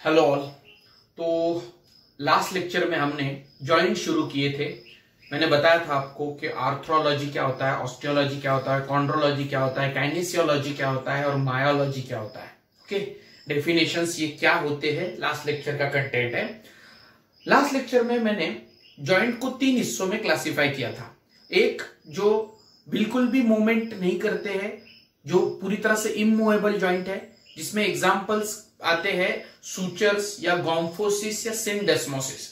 Hello all. तो last lecture में हमने जॉइंट शुरू किए थे। मैंने बताया था आपको कि आर्थ्रोलॉजी क्या होता है, ऑस्टियोलॉजी क्या होता है, कॉन्ड्रोलॉजी क्या होता है, काइनेसियोलॉजी क्या होता है और मायोलॉजी क्या होता है। ओके, डेफिनेशंस ये क्या होते हैं लास्ट लेक्चर का कंटेंट है। लास्ट लेक्चर में मैंने जॉइंट को 3 हिस्सों में क्लासिफाई किया था। एक जो बिल्कुल भी मूवमेंट नहीं करते हैं, जो पूरी तरह से इमूवेबल जॉइंट है, जिसमें एग्जांपल्स आते हैं सूचर्स या गॉम्फोसिस या सिंडेस्मोसिस।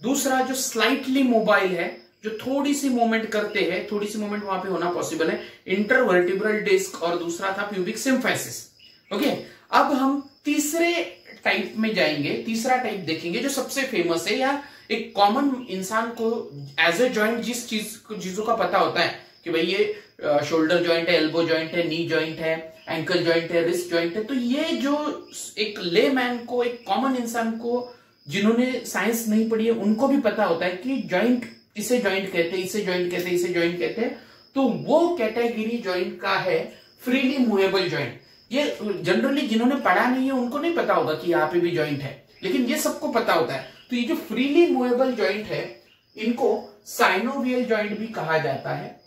दूसरा जो स्लाइटली मोबाइल है, जो थोड़ी सी मूवमेंट करते हैं, थोड़ी सी मूवमेंट वहां पे होना पॉसिबल है, इंटरवर्टिब्रल डिस्क, और दूसरा था प्यूबिक सिम्फाइसिस। ओके, अब हम तीसरे टाइप में जाएंगे। तीसरा टाइप देखेंगे जो सबसे फेमस है, या एक कॉमन इंसान को एज ए जॉइंट जिस चीजों का पता होता है कि भाई ये शोल्डर जॉइंट है, एल्बो जॉइंट है, नी जॉइंट है, एंकल जॉइंट है, रिस्ट जॉइंट है। तो ये जो एक ले मैन को, एक कॉमन इंसान को, जिन्होंने साइंस नहीं पढ़ी है, उनको भी पता होता है कि जॉइंट, इसे जॉइंट कहते हैं, इसे जॉइंट कहते हैं, इसे जॉइंट कहते हैं। तो वो कैटेगरी जॉइंट का है फ्रीली मूवेबल जॉइंट। ये जनरली जिन्होंने पढ़ा नहीं है उनको नहीं पता होगा कि यहाँ पे भी जॉइंट है, लेकिन ये सबको पता होता है। तो ये जो फ्रीली मूवेबल जॉइंट है, इनको साइनोवियल जॉइंट भी कहा जाता है।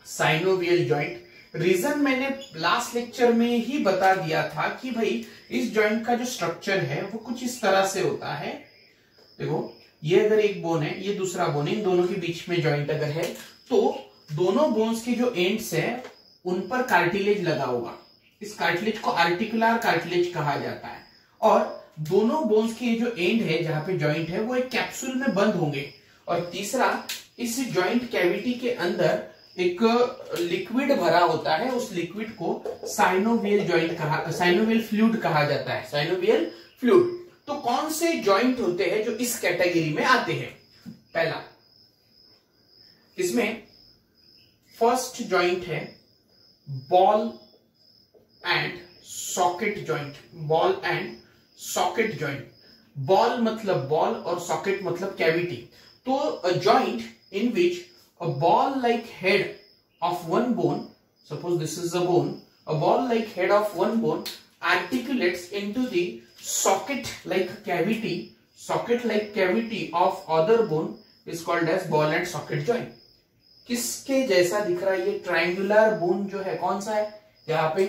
साइनोवियल जॉइंट, रीजन मैंने लास्ट लेक्चर में ही बता दिया था कि भाई इस जॉइंट का जो स्ट्रक्चर है वो कुछ इस तरह से होता है। देखो, ये अगर एक बोन है, ये दूसरा बोन है, इन दोनों के बीच में जॉइंट अगर है तो दोनों बोन्स के जो एंड्स है उन पर कार्टिलेज लगा होगा। इस कार्टिलेज को आर्टिकुलर कार्टिलेज कहा जाता है। और दोनों बोन्स के जो एंड है, जहां पे जॉइंट है, वो एक कैप्सूल में बंद होंगे। और तीसरा, इस जॉइंट कैविटी के अंदर एक लिक्विड भरा होता है, उस लिक्विड को साइनोवियल फ्लूइड कहा जाता है। Synovial fluid. तो कौन से जॉइंट होते हैं जो इस कैटेगरी में आते हैं? पहला, इसमें फर्स्ट जॉइंट है ball and socket joint. Ball and socket joint. Ball मतलब बॉल और सॉकेट मतलब कैविटी। तो a joint in which a ball-like head of one bone, suppose this is a bone, a ball-like head of one bone articulates into the socket-like cavity of other bone is called as ball and socket joint. किसके जैसा दिख रहा है? ये triangular bone जो है, कौन सा है यहाँ पे?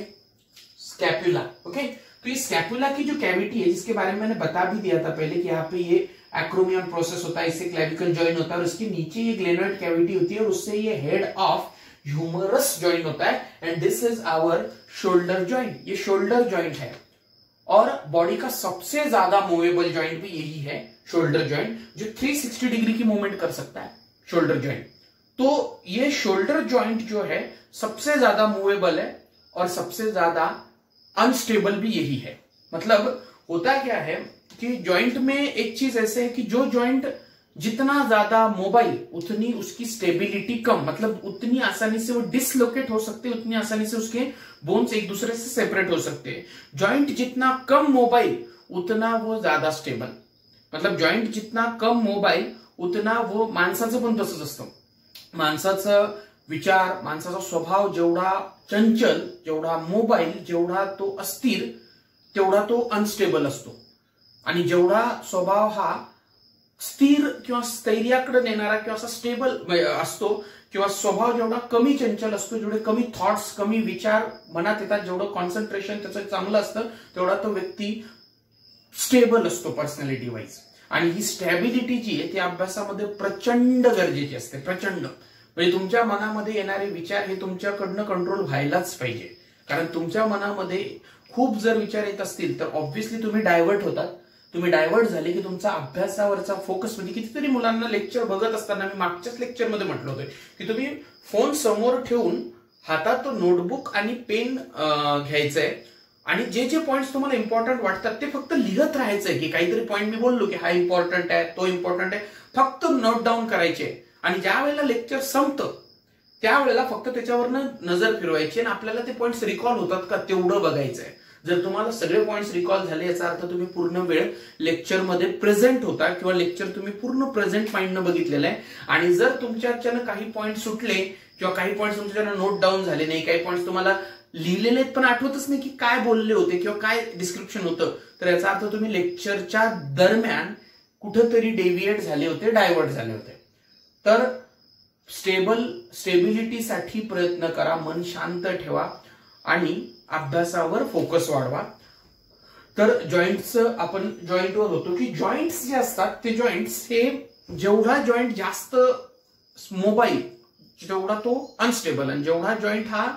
स्कैपुला। ओके, तो ये स्कैपुला की जो कैविटी है, जिसके बारे में मैंने बता भी दिया था पहले कि यहाँ पे ये एक्रोमियन प्रोसेस होता है, इससे क्लेविकल जॉइंट होता है, और इसके नीचे ये ग्लेनोइड कैविटी होती है, और उससे ये हेड ऑफ ह्यूमरस जॉइंट होता है। And this is our shoulder joint. ये शोल्डर जॉइंट है, और बॉडी का सबसे ज्यादा मूवेबल जॉइंट भी यही है, शोल्डर जॉइंट, जो 360 डिग्री की मूवमेंट कर सकता है, शोल्डर जॉइंट। तो ये शोल्डर जॉइंट जो है सबसे ज्यादा मूवेबल है, और सबसे ज्यादा अनस्टेबल भी यही है। मतलब होता क्या है कि जॉइंट में एक चीज ऐसे है कि जो जॉइंट जितना ज्यादा मोबाइल, उतनी उसकी स्टेबिलिटी कम। मतलब उतनी आसानी से वो डिसलोकेट हो सकते हैं, उतनी आसानी से उसके बोन्स एक दूसरे से सेपरेट हो सकते हैं। जॉइंट जितना कम मोबाइल उतना वो ज्यादा स्टेबल। मतलब जॉइंट जितना कम मोबाइल उतना वो, माणसाचं पण तसंच असतं। माणसाचं विचार, माणसाचा स्वभाव जेवढा चंचल, जेवढा मोबाईल, जेवढा तो अस्थिर, तेवढा तो अनस्टेबल असतो। आणि जेवढा स्वभाव हा स्थिर किंवा स्थैर्याकडे नेणारा किंवा असा स्टेबल असतो, किंवा स्वभाव जेवढा कमी चंचल असतो, जेवढे कमी थॉट्स, कमी विचार मनात येतात, जेवढं कॉन्सन्ट्रेशन त्याचं चांगलं असतं, तेवढा तो व्यक्ती स्टेबल असतो पर्सनॅलिटी वाईज। आणि ही स्टॅबिलिटी जी आहे ती अभ्यासामध्ये प्रचंड गरजेची असते, प्रचंड। म्हणजे तुमच्या मनामध्ये येणारे विचार हे तुमच्याकडनं कंट्रोल व्हायलाच पाहिजे। कारण तुमच्या मनामध्ये खूप जर विचार येत असतील तर ऑब्व्हियसली तुम्ही डायव्हर्ट होतात। तुम्ही डायव्हर्ट झाले की तुमचा अभ्यासावरचा फोकस, म्हणजे कितीतरी मुलांना लेक्चर बघत असताना मी मागच्याच लेक्चरमध्ये म्हटलं होतं की तुम्ही फोन समोर ठेवून हातात तो नोटबुक आणि पेन घ्यायचंय, आणि जे जे पॉइंट्स तुम्हाला इम्पॉर्टंट वाटतात ते फक्त लिहत राहायचंय। की काहीतरी पॉइंट मी बोललो की हा इम्पॉर्टंट आहे, तो इम्पॉर्टंट आहे, फक्त नोट डाऊन करायचे। आणि ज्या वेळेला लेक्चर संपतं त्यावेळेला फक्त त्याच्यावरनं नजर फिरवायची, आणि आपल्याला ते पॉइंट्स रिकॉल होतात का तेवढं बघायचंय। जर तुम्हाला सगळे पॉइंट्स रिकॉल झाले याचा अर्थ तुम्ही पूर्ण वेळ लेक्चरमध्ये प्रेझेंट होता, किंवा लेक्चर तुम्ही पूर्ण प्रेझेंट माइंडनं बघितलेलं आहे। आणि जर तुमच्याच्यानं काही पॉइंट सुटले किंवा काही पॉइंट्स तुमच्याच्यानं नोट डाऊन झाले नाही, काही पॉइंट्स तुम्हाला लिहिलेले पण आठवतच नाही की काय बोलले होते किंवा काय डिस्क्रिप्शन होतं, तर याचा अर्थ तुम्ही लेक्चरच्या दरम्यान कुठंतरी डेव्हिएट झाले होते, डायव्हर्ट झाले होते. तर स्टेबिलिटीसाठी प्रयत्न करा, मन शांत ठेवा आणि अभ्यासावर फोकस वाढवा. तर जॉईंटचं आपण जॉईंटवर होतो की जॉईंट्स जे असतात ते जॉईंट्स हे जेवढा जॉईंट जास्त मोबाईल तेवढा तो अनस्टेबल, आणि जेवढा जॉईंट हा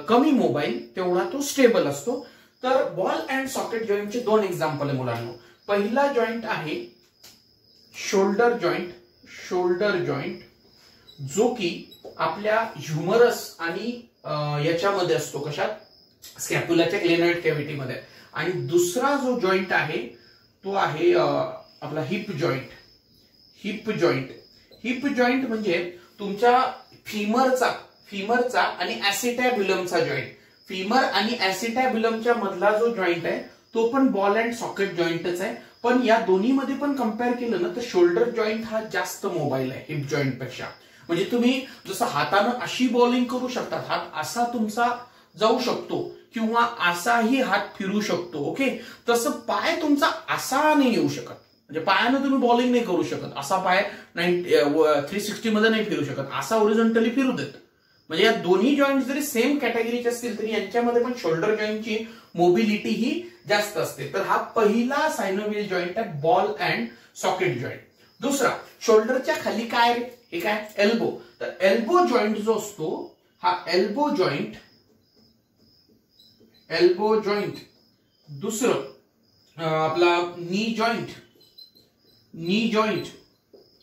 कमी मोबाईल तेवढा तो स्टेबल असतो. तर बॉल अँड सॉकेट जॉईंटचे दोन एक्झाम्पल आहे मुलांना. पहिला जॉईंट आहे शोल्डर जॉईंट. शोल्डर जॉईंट जो की आपल्या ह्युमरस आणि याच्यामध्ये असतो, कशात, स्कॅप्युलाच्या ग्लेनॉइड कॅव्हिटीमध्ये. आणि दुसरा जो जॉईंट आहे तो आहे आपला hip joint. Hip joint, hip joint म्हणजे तुमच्या फिमरचा आणि ऍसिटॅब्युलमचा जॉईंट. फिमर आणि ऍसिटॅब्युलमच्या मधला जो जॉईंट आहे तो पण बॉल अँड सॉकेट जॉईंटच आहे. पण या दोन्ही मध्ये पण कम्पेअर केलं ना तर शोल्डर जॉईंट हा जास्त मोबाईल आहे हिप जॉईंट पेक्षा. म्हणजे तुम्ही जसं हातानं अशी बॉलिंग करू शकतात, हात असा तुमचा जाऊ शकतो किंवा असाही हात फिरू शकतो. ओके, तसं पाय तुमचा असा नाही येऊ शकत. म्हणजे पायानं तुम्ही बॉलिंग नाही करू शकत. असा पाय 360 मध्ये नाही फिरू शकत, असा ओरिझोंटली फिरू देत. म्हणजे या दोन्ही जॉईंट जरी सेम कॅटेगरीचे असतील तरी यांच्यामध्ये पण शोल्डर जॉईंटची मोबिलिटी ही जास्त असते. तर हा पहिला सायनोव्हियल जॉईंट आहे बॉल अँड सॉकेट जॉईंट. दुसरा, शोल्डरच्या खाली काय रे, हे काय, एल्बो. तर एल्बो जॉईंट जो असतो हा एल्बो जॉईंट. दुसरं आपला नी जॉईंट. नी जॉईंट,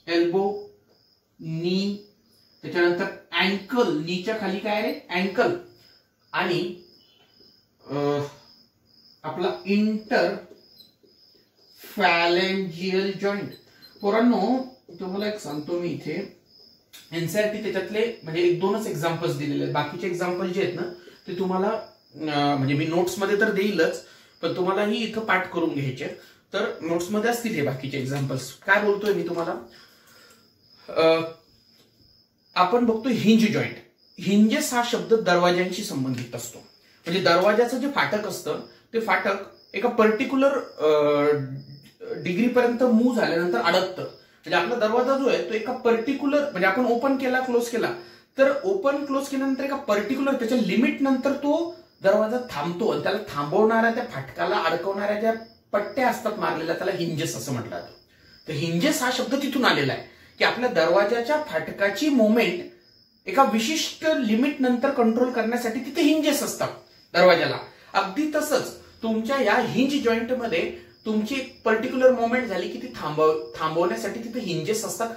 एल्बो, नी. त्याच्यानंतर अँकल. नीच्या खाली काय रे, अँकल. आणि आपला इंटर फॅलेंजियल जॉईंट. पोरांनो तुम्हाला एक सांगतो मी इथे, एनसीईआरटी त्याच्यातले म्हणजे एक दोनच एक्झाम्पल्स दिलेले आहेत. बाकीचे एक्झाम्पल जे आहेत ना ते तुम्हाला म्हणजे मी नोट्स मध्ये तर देईलच, पण तुम्हालाही इथं पाठ करून घ्यायचे. तर नोट्स मध्ये असतील हे बाकीचे एक्झाम्पल्स. काय बोलतोय मी तुम्हाला, आपण बघतोय हिंज जॉईंट. हिंजेस हा शब्द दरवाजांशी संबंधित असतो. म्हणजे दरवाजाचं जे फाटक असतं ते फाटक एका पर्टिक्युलर डिग्रीपर्यंत मूव्ह झाल्यानंतर अडकतं. म्हणजे आपला दरवाजा जो आहे तो एका पर्टिक्युलर, म्हणजे आपण ओपन केला क्लोज केला तर ओपन क्लोज केल्यानंतर एका पर्टिक्युलर त्याच्या लिमिट नंतर तो दरवाजा थांबतो. आणि त्याला थांबवणाऱ्या, त्या फाटकाला अडकवणाऱ्या ज्या पट्ट्या असतात मारलेल्या त्याला हिंजेस असं म्हटलं जातं. तर हिंजेस हा शब्द तिथून आलेला आहे की आपल्या दरवाजाच्या फाटकाची मोमेंट एका विशिष्ट लिमिट नंतर कंट्रोल करण्यासाठी तिथे हिंजेस असतात दरवाजाला. अगदी तसंच तुमच्या या हिंज जॉईंट मध्ये तुमची एक पर्टिक्युलर मोमेंट झाली की ती थांबवण्यासाठी तिथे हिंजेस असतात.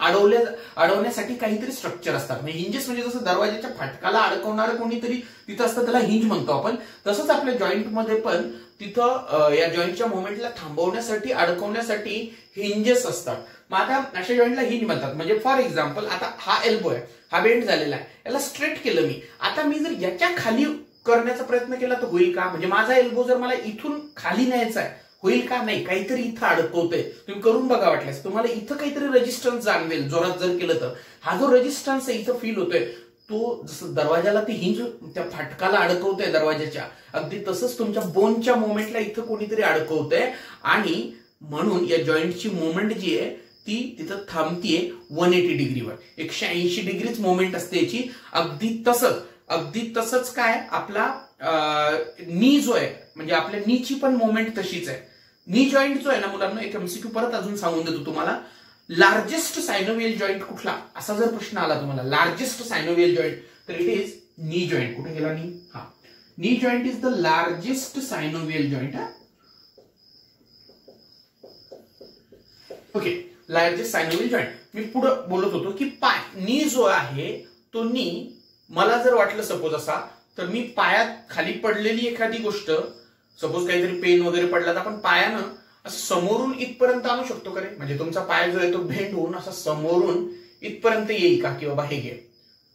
अडवण्यासाठी काहीतरी स्ट्रक्चर असतात. म्हणजे हिंजेस म्हणजे जसं दरवाजाच्या फाटकाला अडकवणारं कोणीतरी तिथं असतं त्याला हिंज म्हणतो आपण. तसंच आपल्या जॉईंटमध्ये पण तिथं या जॉईंटच्या मोमेंटला थांबवण्यासाठी, अडकवण्यासाठी हिंजेस असतात. मग आता अशा जॉईंटला हिंज म्हणतात. म्हणजे फॉर एक्झाम्पल आता हा एल्बो आहे, हा बेंड झालेला आहे, याला स्ट्रेट केलं मी. आता मी जर याच्या खाली करण्याचा प्रयत्न केला तर होईल का? म्हणजे माझा एल्बो जर मला इथून खाली न्यायचा आहे, होईल का? नाही, काहीतरी इथं अडकवतोय. तुम्ही करून बघा वाटल्यास, तुम्हाला इथं काहीतरी रेजिस्टन्स जाणवेल जोरात जर केलं तर. हा जो रेजिस्टन्स आहे इथं फील होतोय तो जसं दरवाजाला ती हिंज त्या फाटकाला अडकवतोय दरवाजाच्या, अगदी तसंच तुमच्या बोनच्या मोमेंटला इथं कोणीतरी अडकवतोय. आणि म्हणून या जॉईंटची मोमेंट जी आहे ती तिथं थांबतीये 180 डिग्रीवर. 180 डिग्रीच मोमेंट असते याची. अगदी तसंच काय आपला नी जो आहे, म्हणजे आपल्या नीची पण मोमेंट तशीच आहे. नी जॉईंट जो आहे ना मुलांना, एक एमसीक्यू परत अजून सांगून देतो तुम्हाला. लार्जेस्ट सायनोव्हियल जॉईंट कुठला, असा जर प्रश्न आला तुम्हाला, लार्जेस्ट सायनोव्हियल जॉईंट, तर इट इज नी जॉईंट. कुठे गेला नी? हा, knee joint is the largest synovial joint. Okay, largest synovial joint. मी पुढे बोलत होतो की पाय, नी जो आहे तो नी, मला जर वाटलं सपोज असा, तर मी पायात खाली पडलेली एखादी गोष्ट, सपोज काहीतरी पेन वगैरे पडला तर आपण पायानं असं समोरून इथपर्यंत आणू शकतो का रे? म्हणजे तुमचा पाय जो आहे तो भेंड होऊन असा समोरून इथपर्यंत येईल का? किंवा बाहेर घे,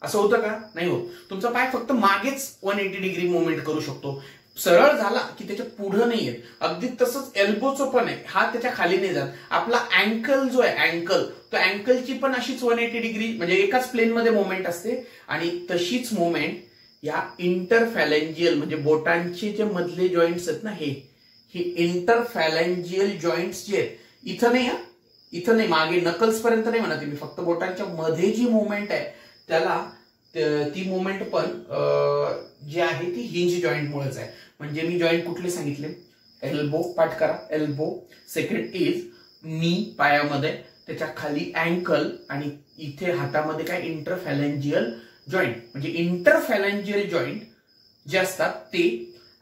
असं होतं का? नाही होत. तुमचा पाय फक्त मागेच 180 डिग्री मुवमेंट करू शकतो. सरळ झाला की त्याच्या पुढे नाही येत. अगदी तसंच एल्बोचं पण आहे, हा त्याच्या खाली नाही जात. आपला अँकल जो आहे, अँकल, तो अँकलची पण अशीच 180 डिग्री म्हणजे एकाच प्लेन मध्ये मुवमेंट असते. आणि तशीच मुवमेंट या इंटरफॅलेंजियल म्हणजे बोटांचे जे मधले जॉईंट्स आहेत ना, हे इंटरफॅलेंजियल जॉईंट्स जे आहेत, इथं नाही, इथं नाही, मागे नकल्स पर्यंत नाही म्हणत मी, फक्त बोटांच्या मध्ये जी मुवमेंट आहे त्याला ती मुवमेंट पण जी आहे ती हिंज जॉईंट मुळेच आहे. म्हणजे मी जॉईंट कुठले सांगितले, एल्बो, पाठ करा, एल्बो. सेकंड इज नी, पायामध्ये, त्याच्या खाली अँकल, आणि इथे हातामध्ये काय इंटरफॅलेंजियल जॉईंट. म्हणजे इंटरफॅलेंजियल जॉईंट जे असतात ते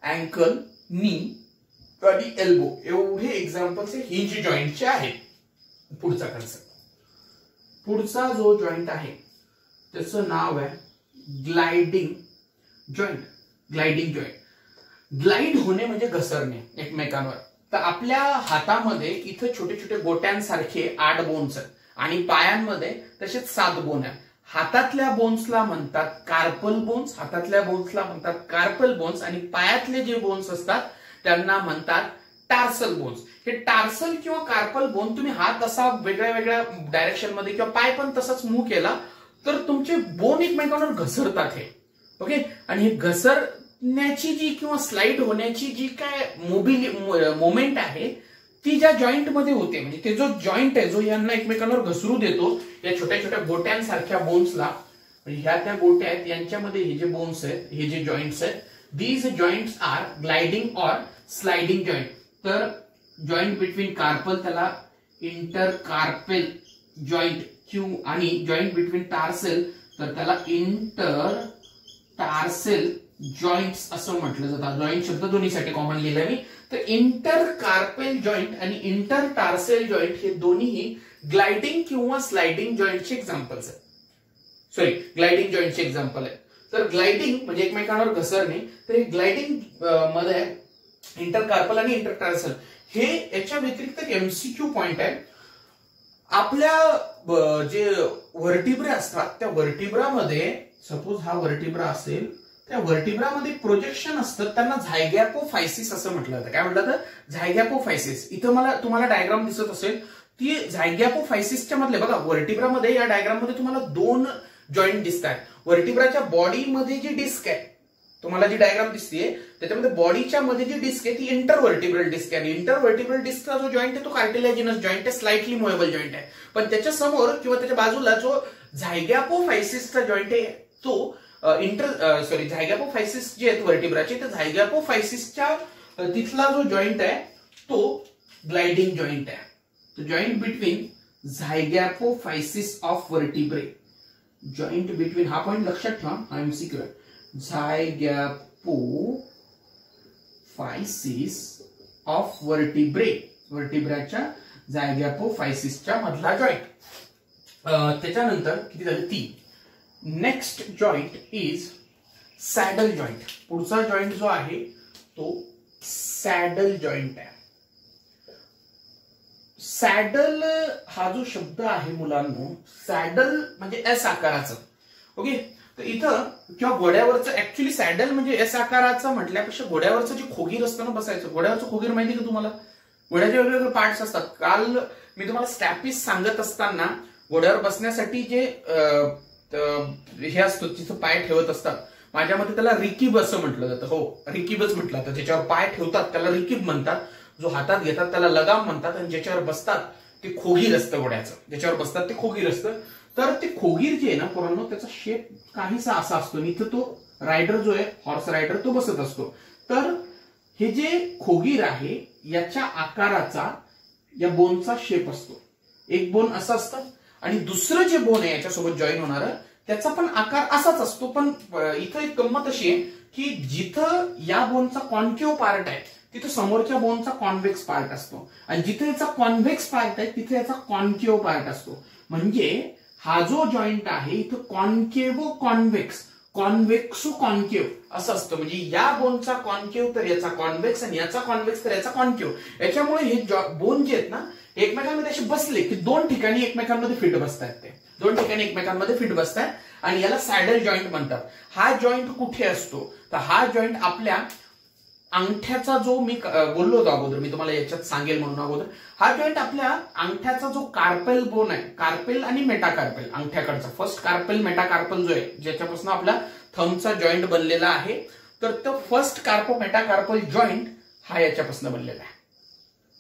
अँकल, नी आणि एल्बो एवढे एक्झाम्पल्स हिंज जॉईंटचे आहेत. पुढचा कन्सेप्ट, पुढचा जो जॉईंट आहे त्याचं नाव आहे gliding joint. Gliding joint, glide होणे म्हणजे घसरणे एकमेकांवर. तर आपल्या हातामध्ये इथं छोटे छोटे गोट्यांसारखे 8 बोन्स आहेत आणि पायांमध्ये तसेच 7 बोन आहेत. हातातल्या बोन्सला म्हणतात कार्पल बोन्स, हातातल्या बोन्सला म्हणतात कार्पल बोन्स, आणि पायातले जे बोन्स असतात त्यांना म्हणतात टार्सल बोन्स. हे टार्सल किंवा कार्पल बोन, तुम्ही हात असा वेगळ्या वेगळ्या डायरेक्शन मध्ये किंवा पाय पण तसाच मूव्ह केला तर तुमचे बोन एकमेकांवर घसरतात हे. ओके, आणि हे घसरण्याची जी किंवा स्लाइड होण्याची जी काय मोमेंट आहे ती ज्या जॉईंट मध्ये होते, म्हणजे ते जो जॉईंट आहे जो यांना एकमेकांवर घसरू देतो या छोट्या छोट्या गोट्यांसारख्या बोन्सला, म्हणजे ह्या त्या गोट्या आहेत यांच्यामध्ये हे जे बोन्स आहेत, हे जे जॉईंट्स आहेत, these joints are gliding or sliding joint. तर जॉईंट बिटवीन कार्पल त्याला इंटरकार्पेल जॉईंट आणि जॉईंट बिटवीन टार्सेल तर त्याला इंटर टार्सेल जॉईंट्स असं म्हटलं जातं. जॉईंट शब्द दोन्हीसाठी कॉमन लिहिलाय मी. तर इंटरकार्पेल जॉईंट आणि इंटर टार्सेल जॉईंट हे दोन्ही ग्लायडिंग किंवा स्लाइडिंग जॉईंटचे एक्झाम्पल्स आहेत. सॉरी, ग्लायडिंग जॉईंटचे एक्झाम्पल आहे. तर ग्लायडिंग म्हणजे एकमेकांवर घसरणे, तर हे ग्लायडिंग मध्ये इंटरकार्पल आणि इंटरटार्सल हे याच्या व्यतिरिक्त एमसीक्यू पॉइंट आहे. आपल्या जे व्हर्टिब्रा असतात त्या व्हर्टिब्रामध्ये, सपोज हा व्हर्टिब्रा असेल, त्या व्हर्टिब्रामध्ये प्रोजेक्शन असतं, त्यांना झायगॅपोफायसिस असं म्हटलं जातं. काय म्हटलं तर झायगॅपोफायसिस. इथं मला तुम्हाला डायग्राम दिसत असेल, ती झायगॅपोफायसिसच्या मधले बघा, व्हर्टिब्रामध्ये या डायग्राम मध्ये तुम्हाला 2 जॉईंट दिसतात. व्हर्टिब्राच्या बॉडीमध्ये जी डिस्क आहे, तुम्हाला जी डायग्राम दिसते त्याच्यामध्ये बॉडीच्या मध्ये जी डिस्क आहे ती इंटरव्हर्टिब्रल डिस्क आहे. इंटरव्हर्टिब्रल डिस्कचा जो जॉईंट आहे तो कार्टिलेजिनस जॉईंट आहे, स्लाइटली मुव्हेबल जॉईंट आहे. पण त्याच्या समोर किंवा त्याच्या बाजूला जो झायगॅपोफायसिसचा जॉईंट आहे तो झायगॅपोफायसिस जे आहेत व्हर्टिब्राचे, तर झायगॅपोफायसिसच्या तिथला जो जॉईंट आहे तो ग्लायडिंग जॉईंट आहे. Joint between zygapophysis of vertebrae, joint between, हा पॉइंट लक्षात ठेवा, हा एमसीक्यू आहे. झायगॅपोफायसिस ऑफ व्हर्टिब्रे, व्हर्टिब्राच्या झायगॅपोफायसिसच्या मधला जॉईंट. त्याच्यानंतर किती झाले, 3. Next joint is saddle joint. पुढचा जॉईंट जो आहे तो सॅडल जॉईंट आहे. सॅडल हा जो शब्द आहे मुलांनो, सॅडल म्हणजे एस आकाराचं. ओके, तर इथं किंवा घोड्यावरचं, ऍक्च्युली सॅडल म्हणजे एस आकाराचं म्हटल्यापेक्षा घोड्यावरचं जे खोगीर असतं ना बसायचं, घोड्यावरचं खोगीर माहिती का तुम्हाला? घोड्याचे वेगवेगळे पार्ट्स असतात. काल मी तुम्हाला स्टॅपिस सांगत असताना घोड्यावर बसण्यासाठी जे हे असतं तिथं पाय ठेवत असतात, माझ्या मते त्याला रिकीब असं म्हटलं जातं. हो, रिकीबच म्हटलं जातं. ज्याच्यावर पाय ठेवतात त्याला रिकीब म्हणतात, जो हातात घेतात त्याला लगाम म्हणतात, आणि ज्याच्यावर बसतात ते खोगीर असतं घोड्याचं, ज्याच्यावर बसतात ते खोगीर असतं. तर ते खोगीर जे आहे ना पोरांनो, त्याचा शेप काहीसा असा असतो. इथं तो रायडर जो आहे, हॉर्स रायडर, तो बसत असतो. तर हे जे खोगीर आहे याच्या आकाराचा या बोनचा शेप असतो. एक बोन असं असतं आणि दुसरं जे बोन आहे याच्यासोबत जॉईन होणार त्याचा पण आकार असाच असतो. पण इथं एक गंमत अशी आहे की जिथं या बोनचा कॉन्केव्ह पार्ट आहे तिथं समोरच्या बोनचा कॉन्व्हेक्स पार्ट असतो, आणि जिथे याचा कॉन्व्हेक्स पार्ट आहे तिथे याचा कॉन्केव्ह पार्ट असतो. म्हणजे हा जो जॉईंट आहे इथं कॉन्केव्ह कॉन्व्हेक्स, कॉन्व्हेक्सो कॉन्केव्ह असं असतं. म्हणजे या बोनचा कॉन्केव्ह तर याचा कॉन्व्हेक्स, आणि याचा कॉन्व्हेक्स तर याचा कॉन्केव्ह. याच्यामुळे हे बोन जे आहेत ना एकमेकांमध्ये असे बसले की 2 ठिकाणी एकमेकांमध्ये फिट बसतात. ते 2 ठिकाणी एकमेकांमध्ये फिट बसतात आणि याला सॅडल जॉईंट म्हणतात. हा जॉईंट कुठे असतो तर हा जॉईंट आपल्या अंगठ्याचा, जो मी बोललो होतो अगोदर, मी तुम्हाला याच्यात सांगेल म्हणून अगोदर, हा जॉईंट आपल्या अंगठ्याचा जो कार्पेल बोन आहे, कार्पेल आणि मेटाकार्पेल, अंगठ्याकडचा फर्स्ट कार्पेल मेटाकार्पेल जो आहे ज्याच्यापासून आपला थंबचा जॉईंट बनलेला आहे, तर तो फर्स्ट कार्पो मेटाकार्पल जॉईंट हा याच्यापासून बनलेला आहे.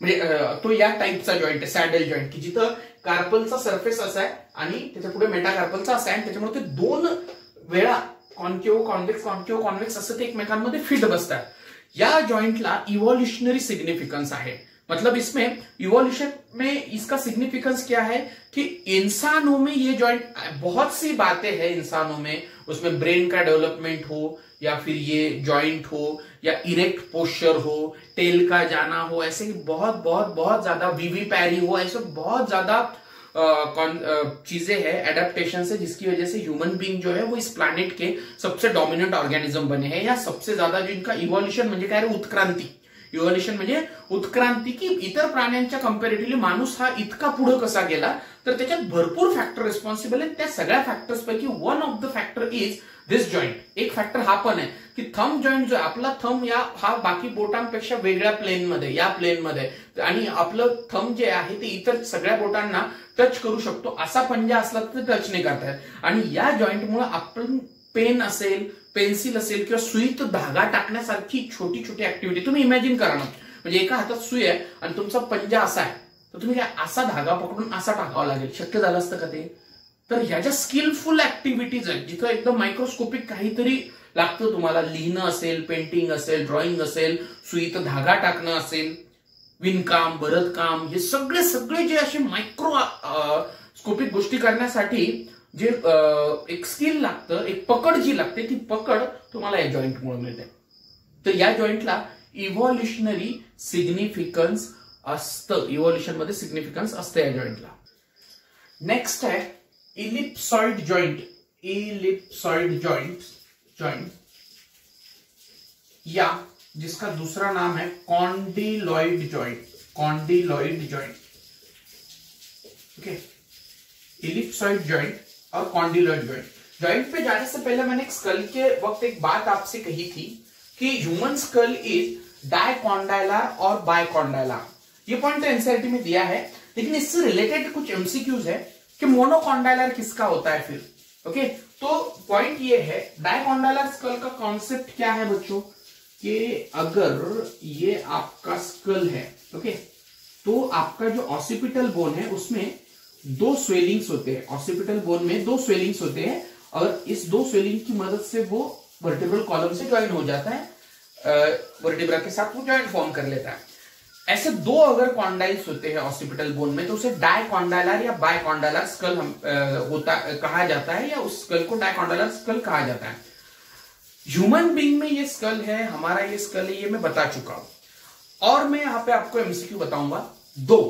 म्हणजे तो या टाईपचा जॉईंट आहे, सॅडल जॉईंट, की जिथं कार्पलचा सरफेस असा आहे आणि त्याच्या पुढे मेटाकार्पलचा असा आहे, आणि त्याच्यामुळे ते दोन वेळा कॉन्केव्ह कॉन्व्हेक्स असं ते एकमेकांमध्ये फिट बसतात. या जॉइंटला इवोल्यूशनरी सिग्निफिकेंस है. मतलब इसमें इवोल्यूशन में इसका सिग्निफिकेंस क्या है कि इंसानों में ये जॉइंट, बहुत सी बातें हैं इंसानों में, उसमें ब्रेन का डेवलपमेंट हो या फिर ये जॉइंट हो या इरेक्ट पोस्चर हो, टेल का जाना हो, ऐसे बहुत बहुत बहुत ज्यादा वीवी पैरी हो, ऐसे बहुत ज्यादा चीजें हैं, एडेप्टेशन है, जिसकी वजह से ह्यूमन बीइंग जो है वो इस प्लैनेट के सबसे डोमिनेंट ऑर्गेनिज्म बने हैं, या सबसे ज्यादा जो इनका इव्होल्यूशन म्हणजे काय रे, उत्क्रांती. इव्होल्यूशन म्हणजे उत्क्रांती, की इतर प्राण्यांच्या कंपॅरेटिव्हली माणूस हा इतका पुढे कसा गेला, तर त्याच्यात भरपूर फॅक्टर रिस्पॉन्सिबल आहेत. त्या सगळ्या फॅक्टर्स पैकी one of the factor is this joint. एक फॅक्टर हा पण आहे की थंब जॉइंट जो आहे, आपला थंब या हा बाकी बोटांपेक्षा वेगळ्या प्लेनमध्ये, या प्लेनमध्ये, आणि आपलं थंब जे आहे ते इतर सगळ्या बोटांना टच करू शकतो. असा पंजा असला तर टच नाही करता येत. आणि या जॉइंटमुळे आपण पेन असेल, पेन्सिल असेल किंवा सुईत धागा टाकण्यासारखी छोटी छोटी ऍक्टिव्हिटी तुम्ही इमॅजिन करा ना. म्हणजे एका हातात सुई आहे आणि तुमचा पंजा असा आहे, तर तुम्ही काय असा धागा पकडून असा टाकावा लागेल, शक्य झालं असतं का ते? तर ह्या ज्या स्किलफुल ऍक्टिव्हिटीज आहेत, जिथं एकदम मायक्रोस्कोपिक काहीतरी लागतं तुम्हाला, लिहिणं असेल, पेंटिंग असेल, ड्रॉइंग असेल, सुईत धागा टाकणं असेल, विणकाम, भरतकाम, हे सगळे जे असे मायक्रोस्कोपिक गोष्टी करण्यासाठी जे एक स्किल लागतं, एक पकड जी लागते, ती पकड तुम्हाला या जॉइंटमुळे मिळते. तर या जॉइंटला इव्होल्युशनरी सिग्निफिकन्स असतं, इव्होल्युशन मध्ये सिग्निफिकन्स असतं या जॉइंटला. नेक्स्ट है इलिप्सॉइड जॉइंट. इलिप्सॉइड जॉइंट या जिसका दूसरा नाम है condyloid joint. Condyloid joint, okay. Ellipsoid joint और कॉन्डिलॉइड जॉइंट. जॉइंट पे जाने से पहले मैंने स्कल के वक्त एक बात आपसे कही थी कि ह्यूमन स्कल इज डायकॉन्डाइलर और बायकॉन्डाइलर. ये पॉइंट तो एनसीईआरटी में दिया है, लेकिन इससे रिलेटेड कुछ एमसीक्यूज है कि मोनोकॉन्डाइलर किसका होता है फिर. ओके, तो पॉइंट ये है, डायकॉन्डाइलर स्कल का कॉन्सेप्ट क्या है बच्चों, कि अगर ये आपका स्कल है, ओके, तो आपका जो ऑसिपिटल बोन है उसमें दो स्वेलिंग्स होते हैं. ऑसिपिटल बोन में दो स्वेलिंग्स होते हैं, और इस दो स्वेलिंग की मदद से वो वर्टिब्रल कॉलम से ज्वाइन हो जाता है, वर्टिब्रा के साथ वो ज्वाइंट फॉर्म कर लेता है. ऐसे दो अगर कॉन्डाइल्स होते हैं ऑसिपिटल बोन में, तो उसे डायकॉन्डाइलर या बायकॉन्डाइलर स्कल कहा जाता है, या उस स्कल को डायकॉन्डाइलर स्कल कहा जाता है. ह्यूमन बीइंग में ये स्कल है, हमारा ये स्कल है, ये मैं बता चुका हूं. और मैं यहां पे आपको एमसीक्यू बताऊंगा दो,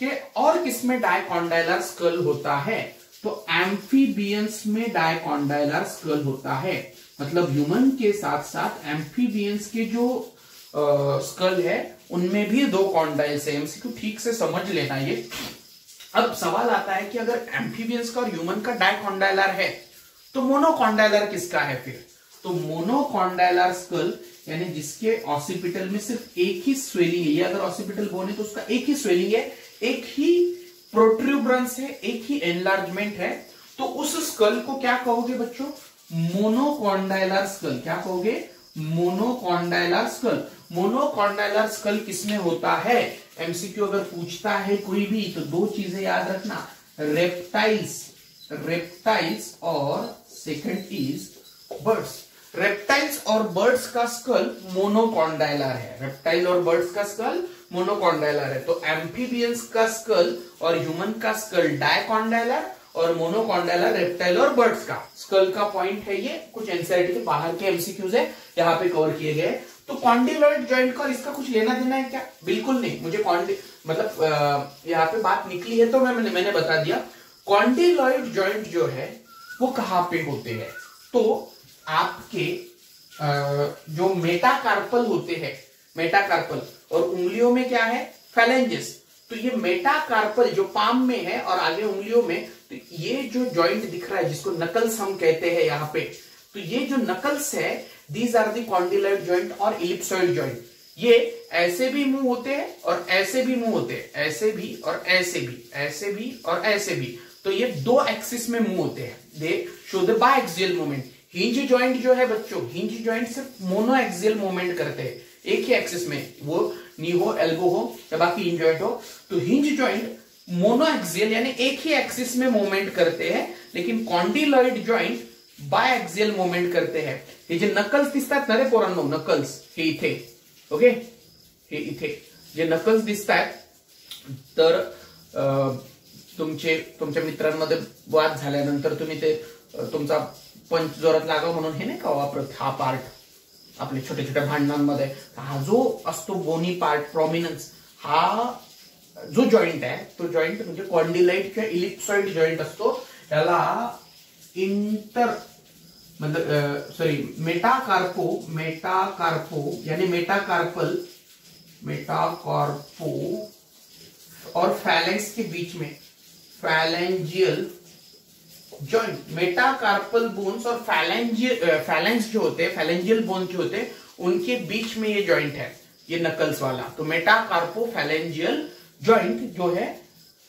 कि और किसमें डायकॉन्डाइलर स्कल होता है. तो एम्फीबियंस में डायकॉन्डाइलर स्कल होता है. मतलब ह्यूमन के साथ साथ एम्फीबियंस के जो स्कल है उनमें भी दो कॉन्डाइल्स है. एमसीक्यू ठीक से समझ लेना ये. अब सवाल आता है कि अगर एम्फीबियंस का और ह्यूमन का डायकॉन्डाइलर है, तो मोनोकॉन्डाइलर किसका है फिर. तो मोनोकॉन्डाइलर स्कल यानी जिसके ऑसिपिटल में सिर्फ एक ही स्वेलिंग है, ये अगर ऑसिपिटल बोन है तो उसका एक ही स्वेलिंग है, एक ही प्रोट्रूबरेंस है, एक ही एनलार्जमेंट है, तो उस स्कल को क्या कहोगे बच्चों, मोनोकॉन्डाइलर स्कल. क्या कहोगे, मोनोकॉन्डाइलर स्कल. मोनोकॉन्डाइलर स्कल किसमें होता है, एमसीक्यू अगर पूछता है कोई भी, तो दो चीजें याद रखना, रेप्टाइल्स और सेकंड इज बर्ड्स. रेप्टाइल्स और बर्ड्स का स्कल मोनोकॉन्डाइलर है. रेप्टाइल और बर्ड्स का स्कल मोनोकॉन्डाइलर है. तो एम्फीबियंस का स्कल और ह्यूमन का स्कल डायकॉन्डाइलर, और मोनोकॉन्डाइलर रेप्टाइल और बर्ड्स का स्कल का पॉइंट है ये. कुछ एनसीईआरटी के बाहर के एमसीक्यूज है, यहाँ पे कवर किए गए. तो कॉन्डिलॉइड जॉइंट का इसका कुछ लेना देना है क्या, बिल्कुल नहीं. मुझे मतलब यहाँ पे बात निकली है तो मैंने बता दिया. कॉन्डिलॉइड जॉइंट जो है वो कहां पे होते हैं, तो आपके जो मेटाकार्पल होते हैं, मेटाकार्पल, और उंगलियों में क्या है, फैलेंजेस. तो ये मेटाकार्पल जो पाम में है और आगे उंगलियों में, तो ये जो जॉइंट दिख रहा है जिसको नकल्स हम कहते हैं यहाँ पे, तो ये जो नकल्स है, these are the condyloid joint और इलिप्सॉइड जॉइंट. ये ऐसे भी मुंह होते हैं और ऐसे भी मुंह होते हैं, ऐसे भी और ऐसे भी, ऐसे भी और ऐसे भी. तो ये दो एक्सिस में मुंह होते हैं. दे show the biaxial movement. Hinge joint जो है बच्चों, हिंज जॉइंट सिर्फ मोनो एक्सियल मूवमेंट करते हैं, एक ही एक्सिस में, वो नी हो, एल्बो हो या बाकी हिंज जॉइंट हो। तो हिंज जॉइंट मोनो एक्सियल यानी एक ही एक्सिस में मूवमेंट करते हैं, लेकिन condyloid joint biaxial movement करते हैं। हे जे नकल्स दिसतात ना रे पोरांनो, नकल्स हे इथे, ओके, हे इथे जे नकल्स दिसतात, तर तुमच्या मित्रांमध्ये वाद झाल्यानंतर तुम्ही ते तुमचा पंच जोरात लागाव म्हणून हे नाही का वापरत, हा पार्ट आपले छोटे छोटे भांडणांमध्ये, हा जो असतो बोनी पार्ट प्रॉमिनन्स, हा जो जॉइंट आहे तो जॉइंट म्हणजे कॉन्डिलाइट किंवा इलिप्सॉइड जॉइंट असतो, त्याला मतलब सॉरी मेटाकार्पो यानी मेटाकार्पो और फैलेंक्स के बीच में फैलेंजियल जॉइंट, मेटाकार्पल बोन्स और फैलेंज जो होते हैं, फैलेंजियल बोन जो होते हैं, उनके बीच में ये जॉइंट है, ये नकल्स वाला। तो मेटाकार्पो फैलेंजियल जॉइंट जो है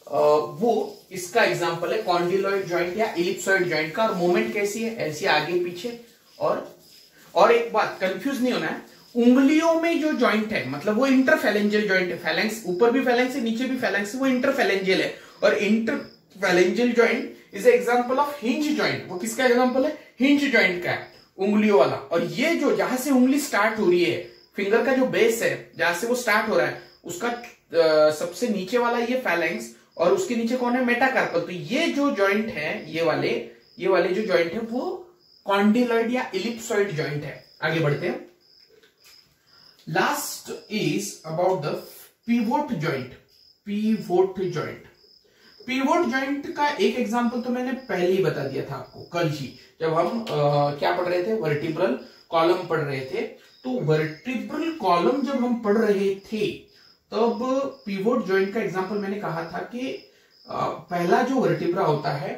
वो इसका एग्जांपल है कॉन्डिलॉइड जॉइंट या इलिप्सॉइड जॉइंट का। और मूवमेंट कैसी है, ऐसी आगे पीछे। और एक बात कंफ्यूज नहीं होना है, उंगलियों में जो जॉइंट है मतलब वो इंटरफैलेंजियल जॉइंट है, फैलेंक्स ऊपर भी फैलेंक्स है नीचे भी फैलेंक्स है, वो इंटरफैलेंजियल है। और interphalangeal joint is example of hinge joint. वो किसका एग्जांपल है, हिंज जॉइंट का है, उंगलियों वाला। और ये जो जहां से उंगली स्टार्ट हो रही है, फिंगर का जो बेस है जहां से वो स्टार्ट हो रहा है, उसका सबसे नीचे वाला ये फैलेंक्स, और उसके नीचे कौन है, मेटाकार्पल। तो ये जो जॉइंट है, ये वाले जो जॉइंट है वो कॉन्डिलॉइड या इलिप्सॉइड जॉइंट है। आगे बढ़ते हैं। Last is about the pivot joint. Pivot joint का एक एग्जांपल तो मैंने पहले ही बता दिया था आपको, कल ही, जब हम क्या पढ़ रहे थे, वर्टिब्रल कॉलम पढ़ रहे थे। तो वर्टिब्रल कॉलम जब हम पढ़ रहे थे तब पिवोट जॉइंट का एग्जांपल मैंने कहा था कि पहला जो वर्टिब्रा होता है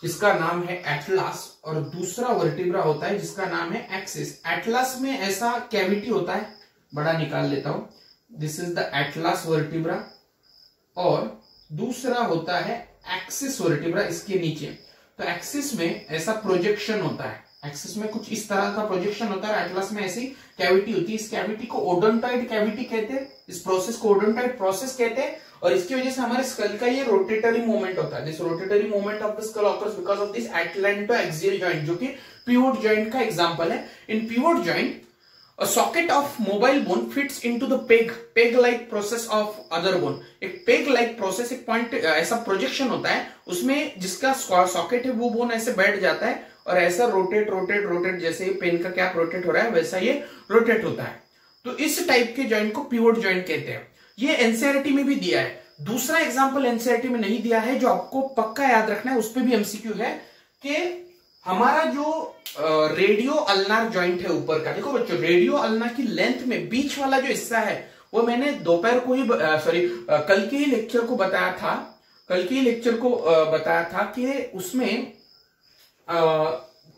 जिसका नाम है एटलस, और दूसरा वर्टिब्रा होता है जिसका नाम है एक्सिस। एटलस में ऐसा कैविटी होता है, बड़ा निकाल लेता हूं, this is the Atlas vertebra, और दूसरा होता है एक्सिस वर्टिब्रा इसके नीचे। तो एक्सिस में ऐसा प्रोजेक्शन होता है, एक्सिस में कुछ इस तरह का प्रोजेक्शन होता है, एटलस में ऐसी कैविटी होती है। इस कैविटी को ओडोंटॉइड कैविटी कहते हैं, इस प्रोसेस को ओडोंटॉइड प्रोसेस कहते हैं। और इसकी वजह से हमारे स्कल का ये रोटेटरी मूवमेंट होता है। This rotatory movement of the skull occurs because of this atlanto axial joint, जो कि पिवोट जॉइंट का एग्जांपल है। In pivot joint a socket of mobile bone fits into the peg like process of other bone। एक peg like process, एक point ऐसा projection होता है उसमें, जिसका सॉकेट है वो बोन ऐसे बैठ जाता है और ऐसा रोटेट जैसे पेन का कैप रोटेट हो रहा है वैसा ये रोटेट होता है। तो इस टाइप के जॉइंट को पिवोट जॉइंट कहते हैं। ये एनसीईआरटी में भी दिया है। दूसरा एग्जांपल एनसीईआरटी में नहीं दिया है, जो आपको पक्का याद रखना है, उस पर भी एमसीक्यू है, कि हमारा जो रेडियो अल्नार जॉइंट है ऊपर का, देखो बच्चों, रेडियो अल्नार की लेंथ में बीच वाला जो हिस्सा है वो मैंने दोपहर को ही कल के ही लेक्चर को बताया था कि उसमें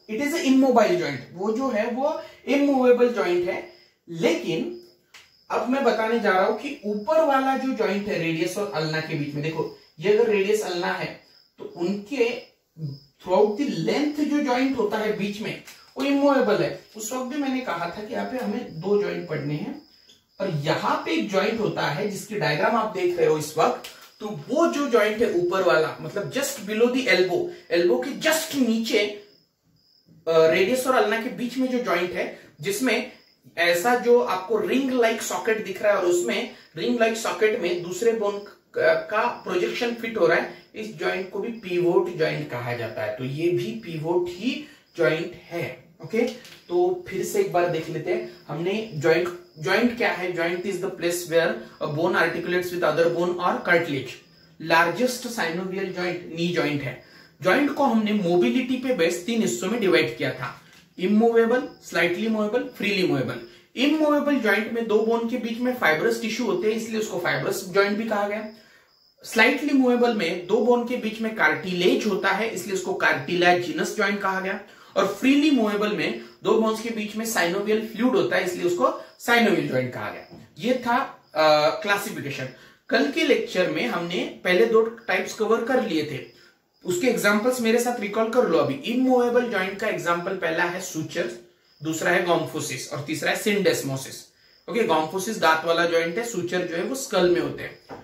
it is a immobile joint. वो जो है वो इमूवेबल जॉइंट है। लेकिन अब मैं बताने जा रहा हूं कि ऊपर वाला जो जॉइंट है रेडियस और अल्ना के बीच में, देखो ये अगर रेडियस अल्ना है तो उनके थ्रू आउट द लेंथ जो जॉइंट होता है बीच में वो इमूवेबल है। उस वक्त भी मैंने कहा था कि यहाँ पे हमें दो जॉइंट पढ़ने हैं, और यहाँ पे एक जॉइंट होता है जिसकी डायग्राम आप देख रहे हो इस वक्त। तो वो जो जॉइंट है ऊपर वाला, मतलब जस्ट बिलो द एल्बो के जस्ट नीचे रेडियस और अल्ना के बीच में जो जॉइंट है, जिसमें ऐसा जो आपको रिंग लाइक सॉकेट दिख रहा है और उसमें रिंग लाइक सॉकेट में दूसरे बोन का प्रोजेक्शन फिट हो रहा है, इस जॉइंट को भी पिवोट जॉइंट कहा जाता है। तो ये भी पिवोट ही जॉइंट है। ओके, तो फिर से एक बार देख लेते हैं। हमने जॉइंट क्या है? Joint is the place where a bone articulates with other bone और cartilage. Largest synovial joint knee joint है। जॉइंट को हमने मोबिलिटी पे बेस 3 हिस्सों में डिवाइड किया था, immovable, slightly movable, freely movable. Immovable joint में दो बोन के बीच में फाइब्रस टिश्यू होते हैं, इसलिए उसको फाइब्रस जॉइंट भी कहा गया। स्लाइटली मूवेबल में दो बोन के बीच में कार्टिलेज होता है, इसलिए उसको कार्टिलेजिनस जॉइंट कहा गया। और फ्रीली मूवेबल में दो बोन्स के बीच में साइनोवियल फ्लूइड होता है, इसलिए उसको साइनोवियल जॉइंट कहा गया। ये था क्लासिफिकेशन। कल के लेक्चर में हमने पहले दो टाइप्स कवर कर लिए थे, उसके एग्जांपल्स मेरे साथ रिकॉल कर लो अभी। इमूवेबल जॉइंट का एग्जांपल पहला है सूचर, दूसरा है गॉम्फोसिस और तीसरा है सिंडेस्मोसिस। ओके, गॉम्फोसिस दांत वाला जॉइंट है, सूचर जो है वो स्कल में होते हैं।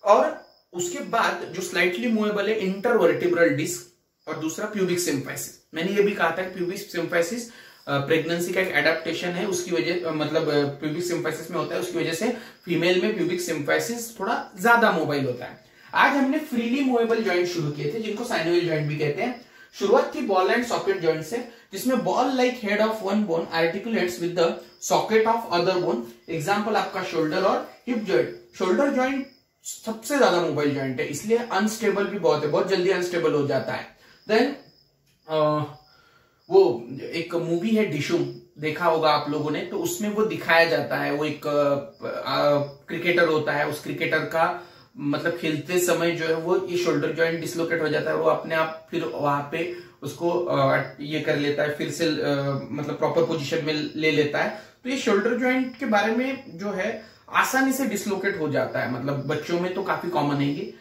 और उसके बाद जो स्लाइटली मूवेबल है इंटरवर्टिब्रल डिस्क और दूसरा प्यूबिक सिम्फाइसिस। मैंने ये भी कहा था प्यूबिक सिम्फाइसिस प्रेगनेंसी का एक एडेप्टेशन है, उसकी वजह मतलब प्यूबिक सिम्फाइसिस में होता है, उसकी वजह से फीमेल में प्यूबिक सिम्फाइसिस थोड़ा ज्यादा मोबाइल होता है। आज हमने फ्रीली मूवेबल जॉइंट शुरू किए थे जिनको साइनोवियल जॉइंट भी कहते हैं। शुरुआत थी बॉल एंड सॉकेट जॉइंट से, जिसमें ball like head of one bone articulates with the socket of other bone. Example आपका शोल्डर और हिप जॉइंट। शोल्डर जॉइंट सबसे ज्यादा मोबाइल जॉइंट है, इसलिए अनस्टेबल भी बहुत है, बहुत जल्दी अनस्टेबल हो जाता है। देन वो एक मूवी है डिशुम, देखा होगा आप लोगों ने, तो उसमें वो दिखाया जाता है, वो एक क्रिकेटर होता है, उस क्रिकेटर का मतलब खेलते समय जो है वो ये शोल्डर जॉइंट डिसलोकेट हो जाता है, वो अपने आप फिर वहां पे उसको ये कर लेता है, फिर से मतलब प्रॉपर पोजीशन में ले लेता है। तो ये शोल्डर जॉइंट के बारे में जो है आसानी से डिसलोकेट हो जाता है, मतलब बच्चों में तो काफी कॉमन है ये,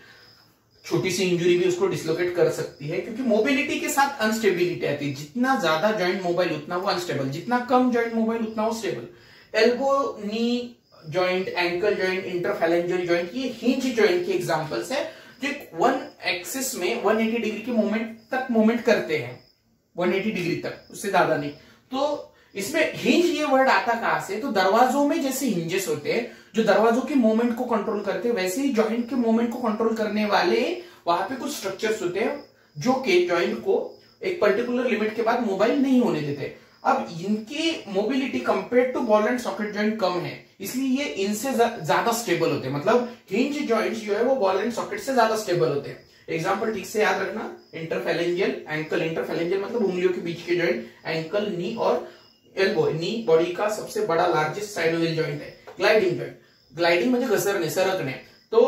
छोटी सी इंजरी भी उसको डिसलोकेट कर सकती है, क्योंकि मोबिलिटी के साथ अनस्टेबिलिटी आती है। जितना ज्यादा जॉइंट मोबाइल उतना वो अनस्टेबल, जितना कम जॉइंट मोबाइल उतना वो stable. Elbow, knee joint, ankle joint, interphalangeal joint, ये हिंज जॉइंट के एग्जांपल्स है जो वन एक्सिस में 180 डिग्री के मूवमेंट तक मूवमेंट करते हैं, 180 डिग्री तक, उससे ज्यादा नहीं। तो इसमें हिंज ये वर्ड आता कहां से, तो दरवाजों में जैसे हिंजेस होते हैं जो दरवाजों के मूवमेंट को कंट्रोल करते हैं, वैसे ही जॉइंट के मूवमेंट को कंट्रोल करने वाले वहां पे कुछ स्ट्रक्चर्स होते हैं जो कि जॉइंट को एक पर्टिकुलर लिमिट के बाद मोबाइल नहीं होने देते। अब इनकी mobility compare to ball and socket joint कम है, इसलिए ये इनसे ज्यादा स्टेबल होते हैं। मतलब हिंज जॉइंट्स जो है वो बॉल एंड सॉकेट से ज्यादा स्टेबल होते हैं। एग्जांपल ठीक से याद रखना, इंटरफैलेंजियल, एंकल, इंटरफैलेंजियल मतलब उंगलियों के बीच के जॉइंट, एंकल, नी और एल्बो। नी बॉडी का सबसे बड़ा लार्जेस्ट साइनोवियल जॉइंट है। ग्लाइडिंग जॉइंट, ग्लाइडिंग म्हणजे घसरणे, सरकणे, तो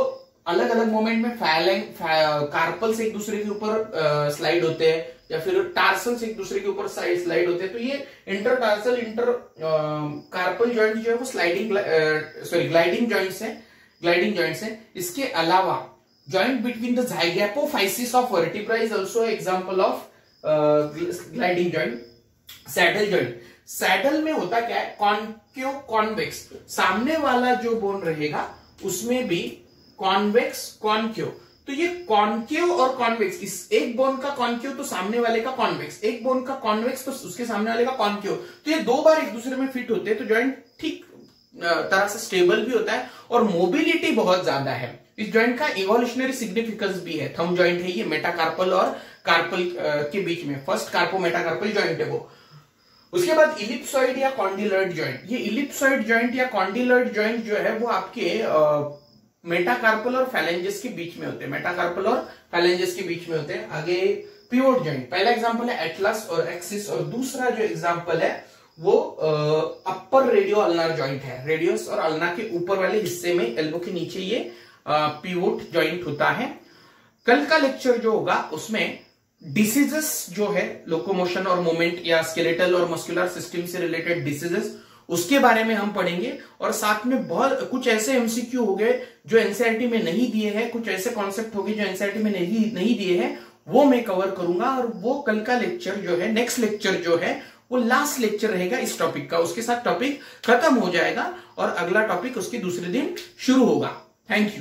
अलग अलग मोमेंट में कार्पल्स एक दूसरे के ऊपर स्लाइड होते हैं, या फिर टार्सल्स एक दूसरे के ऊपर स्लाइड होते हैं। तो ये इंटरटार्सल, कार्पल जॉइंट जो है वो ग्लाइडिंग जॉइंट्स है, ग्लाइडिंग जॉइंट्स है। इसके अलावा joint between the zygapophysis of vertebra is also example of gliding joint. Saddle joint, saddle में होता क्या है, कॉन्केव कॉन्वेक्स, सामने वाला जो बोन रहेगा उसमें भी कॉन्वेक्स कॉन्केव। तो ये कॉन्केव और कॉन्वेक्स, इस एक बोन का कॉन्केव तो सामने वाले का कॉन्वेक्स, एक बोन का कॉन्वेक्स तो उसके सामने वाले का कॉन्केव, तो ये दो बार एक दूसरे में फिट होते हैं, तो जॉइंट ठीक तरह से स्टेबल भी होता है और मोबिलिटी बहुत ज्यादा है। इस जॉइंट का इवोल्यूशनरी सिग्निफिकेंस भी है। थंब जॉइंट है ये, मेटाकार्पल और कार्पल के बीच में फर्स्ट कार्पो मेटाकार्पल जॉइंट है वो। उसके बाद इलिप्सॉइड या कॉन्डिलॉइड जॉइंट, ये इलिप्सॉइड जॉइंट या कॉन्डिलॉइड जॉइंट जो है वो आपके मेटाकार्पल और फैलेंजेस के बीच में होते हैं, मेटाकार्पल और फैलेंजेस के बीच में होते हैं। आगे पिवोट जॉइंट, पहला एग्जांपल है एटलस और एक्सिस, और दूसरा जो एग्जांपल है वो अपर रेडियो अल्नार जॉइंट है। रेडियस और अल्ना के ऊपर वाले हिस्से में एल्बो के नीचे ये पिवोट जॉइंट होता है। कल का लेक्चर जो होगा उसमें डिसीजेस जो है लोकोमोशन और मूवमेंट या स्केलेटल और मस्कुलर सिस्टम से रिलेटेड डिसीजेस, उसके बारे में हम पढ़ेंगे। और साथ में बहुत कुछ ऐसे एमसीक्यू हो गए जो एनसीईआरटी में नहीं दिए हैं, कुछ ऐसे कॉन्सेप्ट हो गए जो एनसीईआरटी में नहीं दिए हैं, वो मैं कवर करूंगा। और वो कल का लेक्चर जो है, नेक्स्ट लेक्चर जो है वो लास्ट लेक्चर रहेगा इस टॉपिक का, उसके साथ टॉपिक खत्म हो जाएगा और अगला टॉपिक उसके दूसरे दिन शुरू होगा। Thank you.